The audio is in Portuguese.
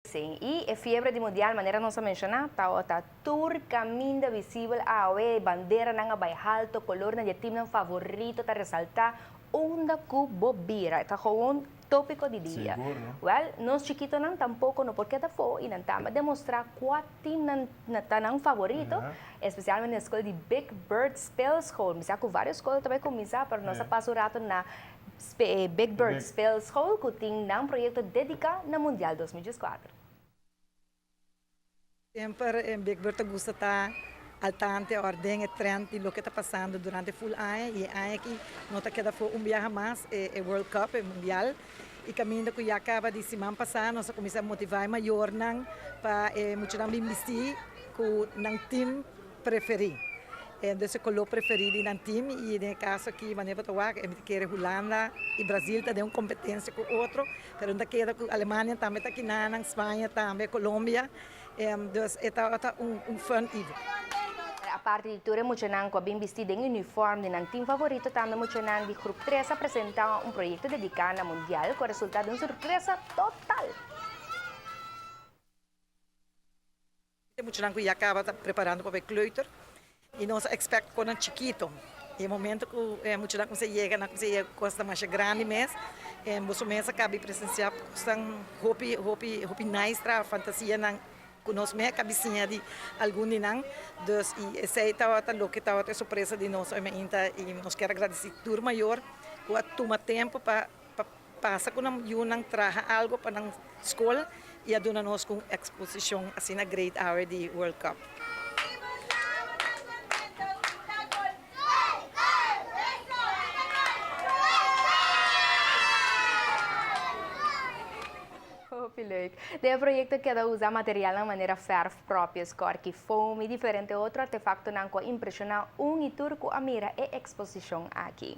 Sim, e a fiebre de mundial, maneira não se menciona, tá tour caminho visível a bandeira nanga bay alto, color na time ng favorito, tá ressaltar onda ku bobira, tá gewoon tópico de dia. Seguro. Well, nós chiquito não tampouco no porque tá fo e não tama demonstrar qual time na tanang favorito, especialmente na escola de Big Bird Spellschool. Misa com várias escolas também começar, pero nós passo rato na Big Bird Spellschool, que tem um projeto dedicado na Mundial 2024. Sempre em Big Bird gusta estar al tanto, ordem e trend de lo que está passando durante full ano e ano aqui não está queda foi viaje mais é World Cup, é Mundial e caminho que já acaba de semana passada nós começamos a motivar maior não para muito não investir com não time preferido. Dus ik color preferido no time e no caso aqui maneira para o que quer Holanda e Brasil tem uma competência com outro, pero ainda queda com Alemanha também está aqui na Espanha também Colômbia, dus é fun event. A parte de tudo, muito não com bem vestido em uniforme de time favorito, também muito não de grupo 3 apresentar projeto dedicado ao mundial com o resultado de uma surpresa total. Muito não que já acaba preparando para o kleuter. E nós expect com um chiquito. E no momento que muito não chega, não consegue costa mais grande mês, você mesmo acaba presenciar são hopi nice tra fantasia não conosco minha cabecinha de algum não, dus e sei tá lo que tá a surpresa de nós e nós quero agradecer tudo maior que toma tempo para passar com um traga algo para na escola e a dona nós com exposição assim na great hour de World Cup. De proyecto que usa material de manera fair própria, que foam e diferente outro artefacto não impressiona e turco a mira e exposição aqui.